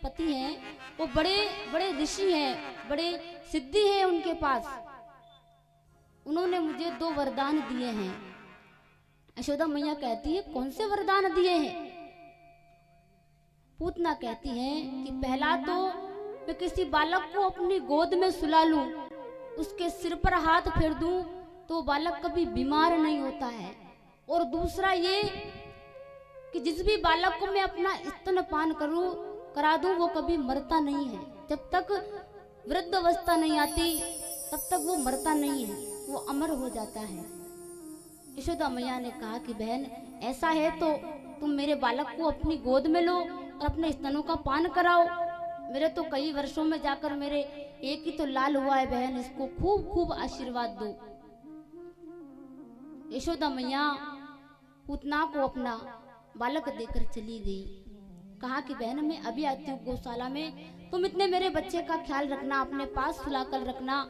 पति हैं वो बड़े बड़े ऋषि हैं, बड़े सिद्धि हैं उनके पास। उन्होंने मुझे 2 वरदान दिए हैं। यशोदा मैया कहती है कौन से वरदान दिए हैं? पूतना कहती है कि पहला तो मैं किसी बालक को अपनी गोद में सुला लूं, उसके सिर पर हाथ फेर दूं तो बालक कभी बीमार नहीं होता है। और दूसरा ये कि जिस भी बालक को मैं अपना स्तनपान करा दूं वो कभी मरता नहीं है। जब तक वृद्ध अवस्था नहीं आती तब तक वो मरता नहीं है, वो अमर हो जाता है। यशोदा मैया ने कहा कि बहन ऐसा है तो तुम मेरे बालक को अपनी गोद में लो और अपने स्तनों का पान कराओ। मेरे तो कई वर्षों में जाकर मेरे एक ही तो लाल हुआ है बहन, इसको खूब खूब आशीर्वाद दो। यशोदा मैया पूतना को अपना बालक देकर चली गई। कहा कि बहन मैं अभी आती हूँ गौशाला में, तुम इतने मेरे बच्चे का ख्याल रखना, अपने पास सुलाकर रखना।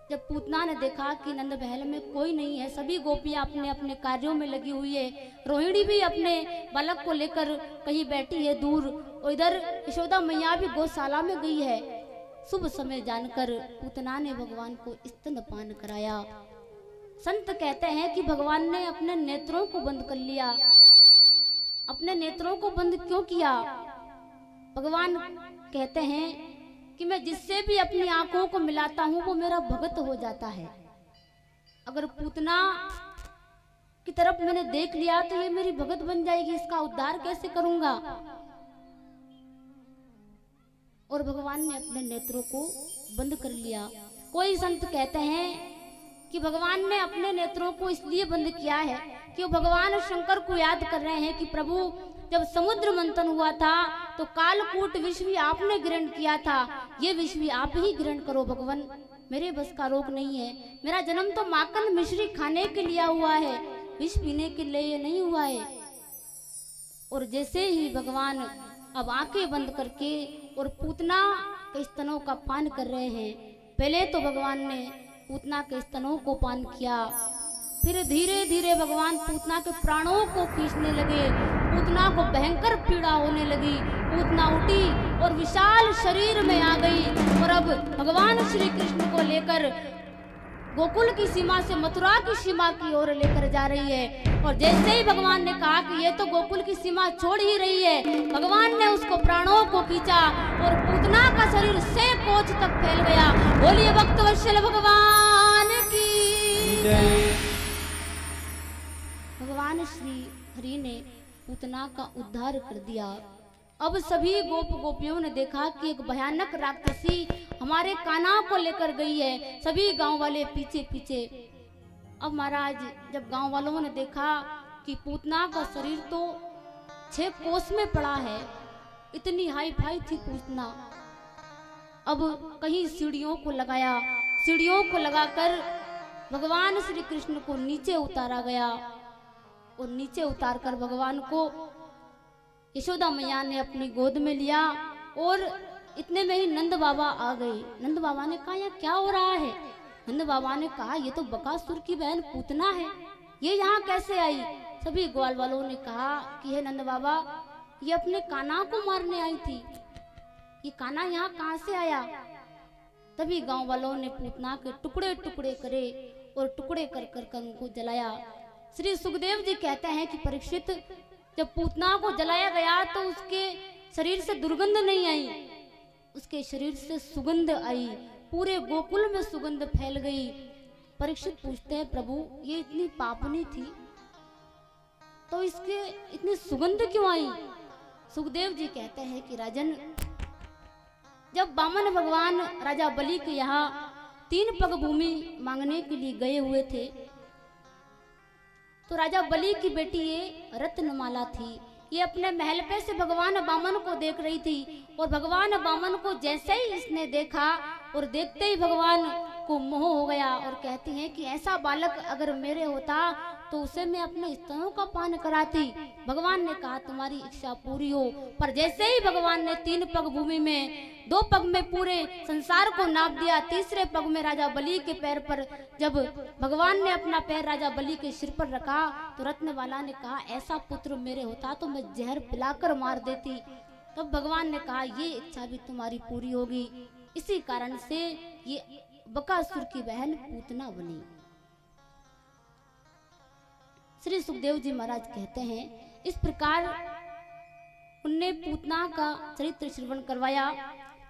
जब पूतना ने देखा कि नंद महल में कोई नहीं है, सभी गोपियां अपने अपने कार्यों में लगी हुई है, रोहिणी भी अपने बालक को लेकर कहीं बैठी है दूर, और इधर यशोदा मैया भी गौशाला में गई है। शुभ समय जानकर पूतना ने भगवान को स्तनपान कराया। संत कहते हैं कि भगवान ने अपने नेत्रों को बंद कर लिया। अपने नेत्रों को बंद क्यों किया? भगवान कहते हैं कि मैं जिससे भी अपनी आंखों को मिलाता हूं वो मेरा भगत हो जाता है। अगर पूतना की तरफ मैंने देख लिया तो ये मेरी भगत बन जाएगी, इसका उद्धार कैसे करूंगा? और भगवान ने अपने नेत्रों को बंद कर लिया। कोई संत कहते हैं कि भगवान ने अपने नेत्रों को इसलिए बंद किया है कि वो भगवान शंकर को याद कर रहे हैं कि प्रभु जब समुद्र मंथन हुआ था तो कालकूट विष भी आपने ग्रहण किया था, ये विष भी आप ही ग्रहण करो भगवान, मेरे बस का रोग नहीं है। मेरा जन्म तो माखन मिश्री खाने के लिए हुआ है, विष पीने के लिए नहीं हुआ है। और जैसे ही भगवान अब आंखें बंद करके और पूतना के स्तनों का पान कर रहे हैं, पहले तो भगवान ने पूतना के स्तनों को पान किया, फिर धीरे धीरे भगवान पूतना के प्राणों को खींचने लगे। पूतना को भयंकर पीड़ा होने लगी। पूतना उठी और विशाल शरीर में आ गई और अब भगवान श्री कृष्ण को लेकर गोकुल की सीमा से मथुरा की सीमा की ओर लेकर जा रही है। और जैसे ही भगवान ने कहा कि ये तो गोकुल की सीमा छोड़ ही रही है, भगवान ने उसको प्राणों को खींचा और पूतना का शरीर 6 कोस तक फैल गया। बोलिए भक्त वत्सल भगवान की जय। भगवान श्री हरि ने पूतना का उद्धार कर दिया। अब सभी गोपियों ने देखा कि एक भयानक राक्षसी हमारे कान्हा को लेकर गई है। सभी गांव वाले पीछे पीछे। अब महाराज जब गांव वालों ने देखा कि पूतना का शरीर तो 6 कोस में पड़ा है, इतनी हाई फाई थी पूतना। अब कहीं सीढ़ियों को लगाया, सीढ़ियों को लगाकर भगवान श्री कृष्ण को नीचे उतारा गया और नीचे उतारकर भगवान को यशोदा मैया ने अपनी गोद में लिया। और इतने में ही नंद बाबा आ गए। नंद बाबा ने कहा यह क्या हो रहा है? नंद बाबा ने कहा ये तो बकासुर की बहन पूतना है, ये यहाँ कैसे आई? सभी ग्वाल वालों ने कहा कि हे नंद बाबा, ये अपने कान्हा को मारने आई थी, ये कान्हा यहाँ कहाँ से आया? तभी गांव वालों ने पूतना के टुकड़े टुकड़े करे और टुकड़े कर कर उनको जलाया। श्री सुखदेव जी कहते हैं कि परीक्षित जब पूतना को जलाया गया तो उसके शरीर से दुर्गंध नहीं आई, उसके शरीर से सुगंध आई, पूरे गोकुल में सुगंध फैल गई। परीक्षित पूछते हैं प्रभु ये इतनी पापनी थी तो इसके इतनी सुगंध क्यों आई? सुखदेव जी कहते हैं कि राजन, जब वामन भगवान राजा बलि के यहाँ 3 पग भूमि मांगने के लिए गए हुए थे तो राजा बलि की बेटी ये रत्नमाला थी, ये अपने महल पे से भगवान वामन को देख रही थी। और भगवान वामन को जैसे ही इसने देखा और देखते ही भगवान को मोह हो गया और कहती हैं कि ऐसा बालक अगर मेरे होता तो उसे मैं अपने स्तनों का पान कराती। भगवान ने कहा तुम्हारी इच्छा पूरी हो। पर जैसे ही भगवान ने 3 पग भूमि में, 2 पग में पूरे संसार को नाप दिया, तीसरे पग में राजा बलि के पैर पर जब भगवान ने अपना पैर राजा बलि के सिर पर रखा तो रत्नवाला ने कहा ऐसा पुत्र मेरे होता तो मैं जहर पिलाकर मार देती। तब भगवान ने कहा ये इच्छा भी तुम्हारी पूरी होगी। इसी कारण से ये बकासुर की बहन पूतना बनी। श्री सुखदेव जी महाराज कहते हैं इस प्रकार उनने पूतना का चरित्र श्रवण करवाया।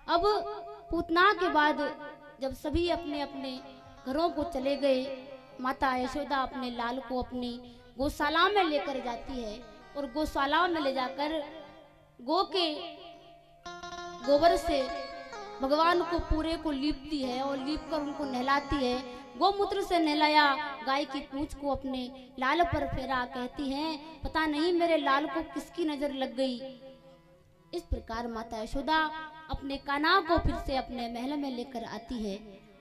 अब पूतना के बाद जब सभी अपने अपने घरों को चले गए, माता यशोदा अपने लाल को अपनी गौशाला में लेकर जाती है और गौशाला में ले जाकर गौ के गोबर से भगवान को पूरे को लीपती है और लीप कर उनको नहलाती है। गोमूत्र से नहलाया, गाय की पूंछ को अपने लाल पर फेरा, कहती हैं पता नहीं मेरे लाल को किसकी नजर लग गई। इस प्रकार माता यशोदा अपने कान्हा को फिर से अपने महल में लेकर आती है।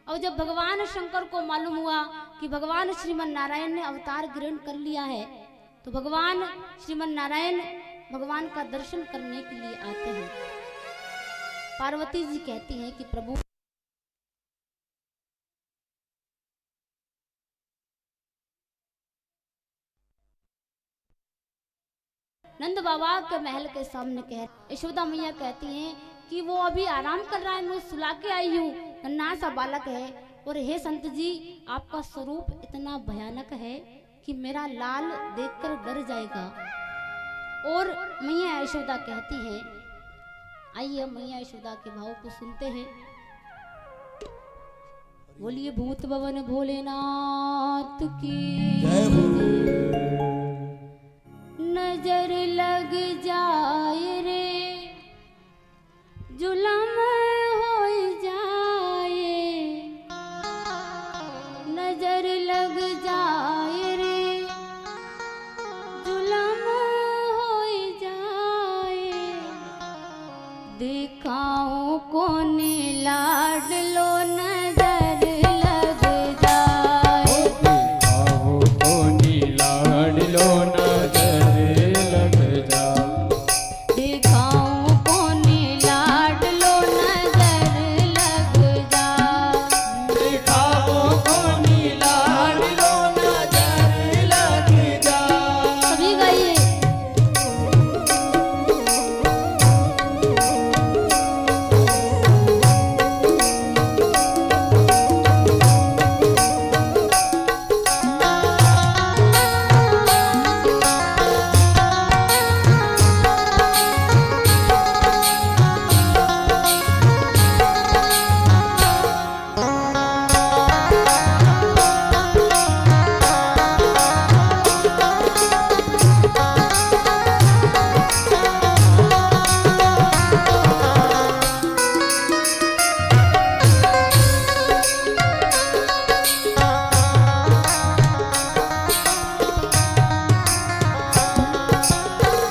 और जब भगवान शंकर को मालूम हुआ कि भगवान श्रीमन नारायण ने अवतार ग्रहण कर लिया है, तो भगवान श्रीमन नारायण भगवान का दर्शन करने के लिए आते हैं। पार्वती जी कहती हैं कि प्रभु नंद बाबा के महल के सामने यशोदा मैया कहती हैं कि वो अभी आराम कर रहा है, मैं सुला के आई हूँ, नन्हा सा बालक है। और हे संत जी, आपका स्वरूप इतना भयानक है कि मेरा लाल देखकर डर जाएगा। और मैया यशोदा कहती हैं, आइए मैया यशोदा के भाव को सुनते हैं। बोलिए भूत भवन भोलेनाथ की नजर लग जाए रे जुलम हो जाए, नजर लग जाए रे जुलम हो जाए, दिखाओ कौन लाडलो नजर लग जाए, दिखाओ कौन लाडलो नजर लग जाए, दिखाओ कौन लाडलो नजर लग जाए, दिखाओ कौन लाडलो नजर लग जाए। सभी गाइए।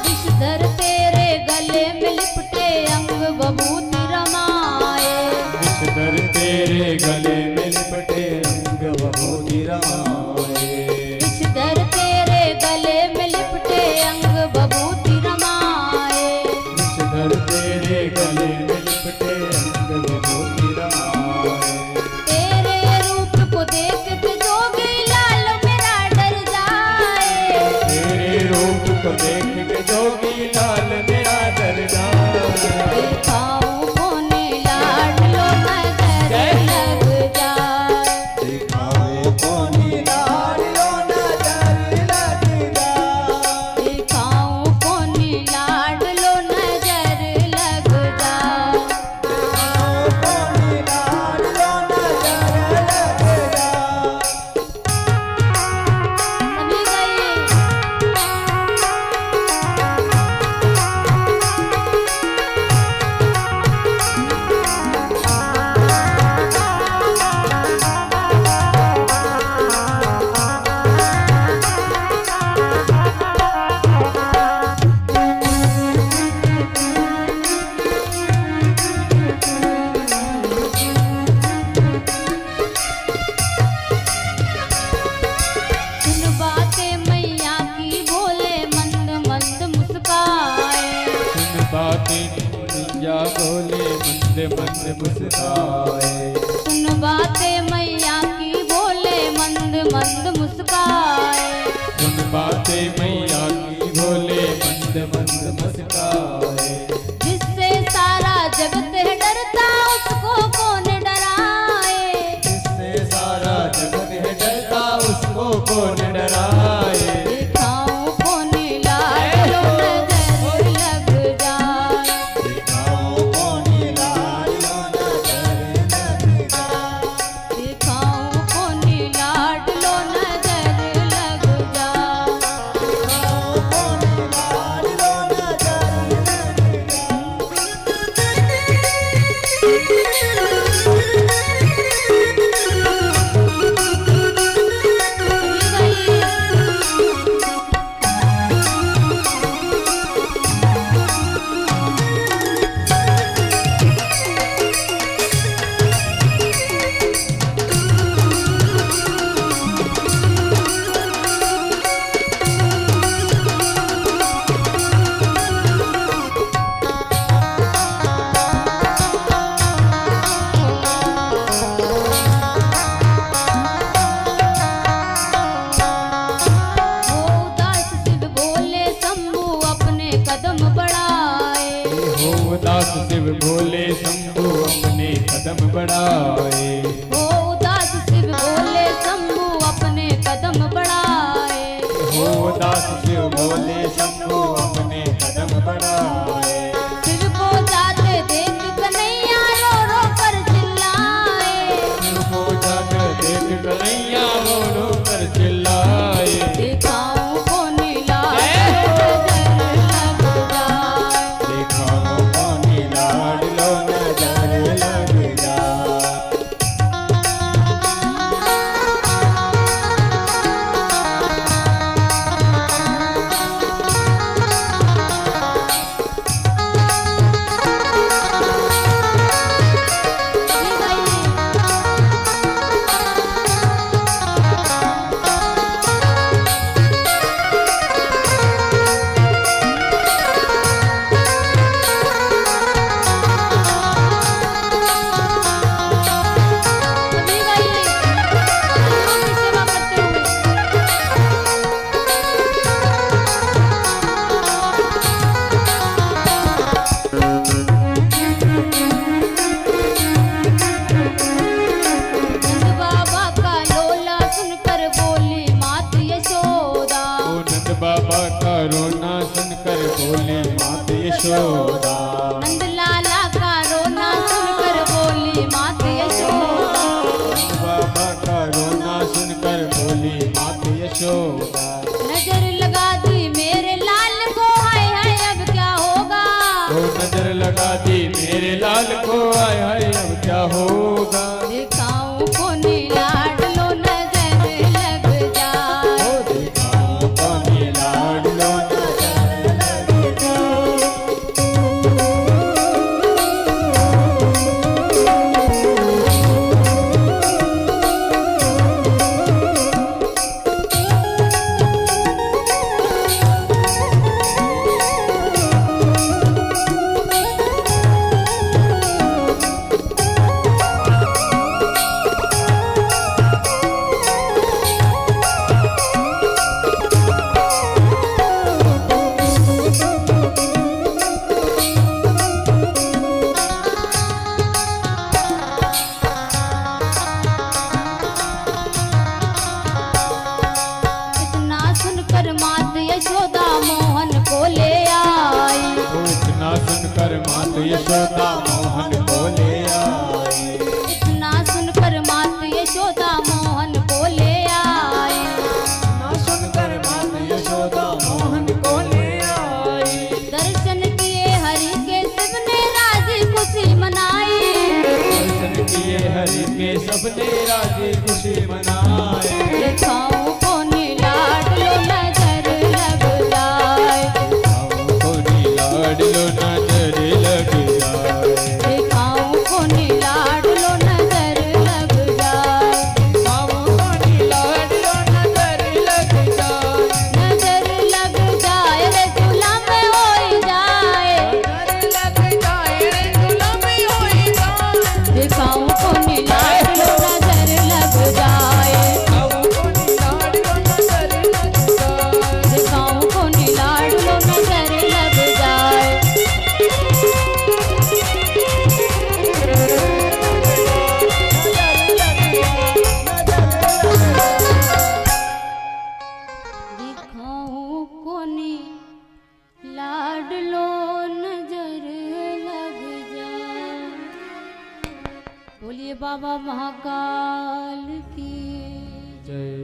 विषधर तेरे गले में लिपटे अंग बबूती रमाए, विषधर तेरे गले में लिपटे अंग बबूती रमाए, विषधर तेरे गले में लिपटे अंग बबूती रमाए, विषधर तेरे गले में लिपटे अंग बबूती रमाए, तेरे रूप को देख के जोगी लाल मेरा डर जाए, तेरे रूप को देख के जोगी लाल मेरा डर जाए, दिखाओ कौन लाडलो नजर लग जाए, दिखाओ कौन लाडलो नजर लग जाए, दिखाओ कौन लाडलो नजर लग जाए। दिखाओ कौन लाडलो नजर लग जाए। सभी गाइए। सुन बातें मैया की बोले मंद मंद मुस्काए, सुन बातें मैया बोले मंद मंद मुस्काए, सुन बातें मैया की बोले मंद मंद मुस्काए, सुन बातें मैया की बोले मंद मंद मुस्काए, जिस हो दास शिव भोले शंभु अपने कदम बढ़ाए। हो उदास शिव भोले शंभु अपने कदम बढ़ाए। हो दास शिव भोले शंभु अपने कदम बढ़ाए। शिव को जाते देख कन्हैया रो रो कर चिल्लाए। शिव को जाते देख कन्हैया रो रो कर चिल्लाए। दिखाऊं को नीला नजर लग जाए। दिखाऊं को नीला नजर लग जाए। बाबा का रोना सुनकर बोली मात यशोदा। नंद लाला का रोना सुनकर बोली मात यशोदा। नंद बाबा का रोना सुनकर बोली मात यशोदा। नजर लगा दी मेरे लाल को हाय हाय अब क्या होगा। ओ नजर लगा दी मेरे लाल को हाय हाय अब क्या होगा। दिखाऊं को नीलाडलो नजर लग जाए। ओ दिखाऊं को नीलाडलो नजर लग जाए। इतना सुनकर मात यशोदा मोहन को ले आई। इतना सुनकर मात यशोदा मोहन को ले आई। इतना सुनकर मात यशोदा मोहन को ले आई। इतना सुनकर मात यशोदा मोहन को ले आई। दर्शन किए हरि के शिव ने राजी खुशी मनाई। दर्शन किए हरि के सबने राजी खुशी मनाए। दिखाऊं को नीलाडलो नजर लग जाए। दिखाऊं को नीलाडलो नजर लग जाए। दिखाऊं को नीलाडलो नजर लग जाए। दिखाऊं को नीलाडलो नजर लग जाए। नजर लग जाए रे झूला में होई जाए। नजर लग जाए रे झूला में होई जाए। दिखाऊं को नीलाडलो नजर लग जाए। दिखाऊं को नीलाडलो नजर लग जाए। दिखाऊं को नीलाडलो नजर लग जाए। दिखाऊं को नीलाडलो नजर लग जाए। बोलिए बाबा महाकाल की जय।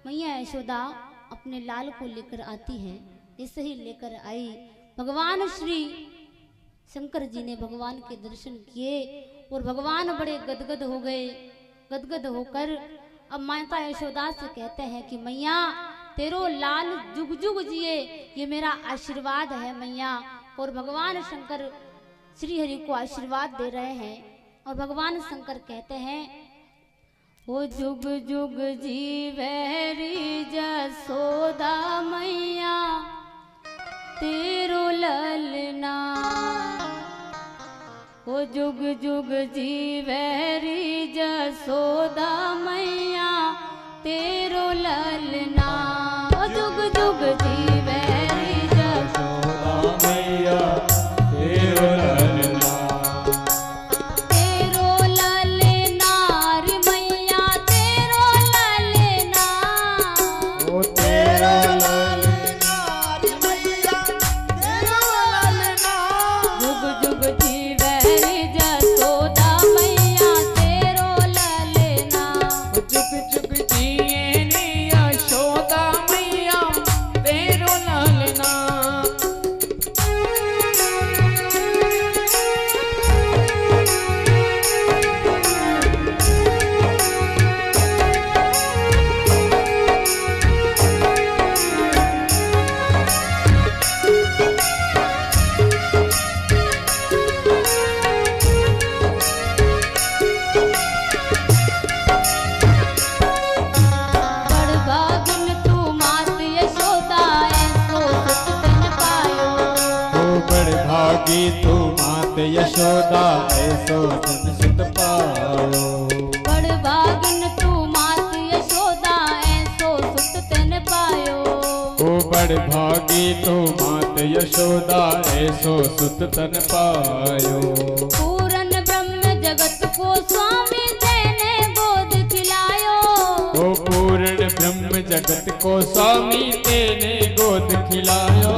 मैया यशोदा अपने लाल को लेकर आती है। जैसे ही लेकर आई भगवान श्री शंकर जी ने भगवान के दर्शन किए और भगवान बड़े गदगद हो गए। गदगद होकर अब माता यशोदा से कहते हैं कि मैया तेरो लाल जुग जुग जिए, ये मेरा आशीर्वाद है मैया। और भगवान शंकर श्री हरि को आशीर्वाद दे रहे हैं और भगवान शंकर कहते हैं वो जुग जुग जीवे री जसोदा मैया तेरो ललना। वो जुग जुग जीवे री जसोदा मैया तेरो ललना। वो जुग जुग जीवे री यशोदा मैया भागी तू मात यशोदा ऐसो जन सुत पायो। बड़ भागिन तू मात यशोदा ऐसो सुत तन पायो। ओ बड़ भागी तू मात यशोदा ऐसो सुत तन पायो। पूरन ब्रह्म जगत को स्वामी तेने गोद खिलायो। ओ पूर्ण ब्रह्म जगत को स्वामी तेने गोद खिलायो।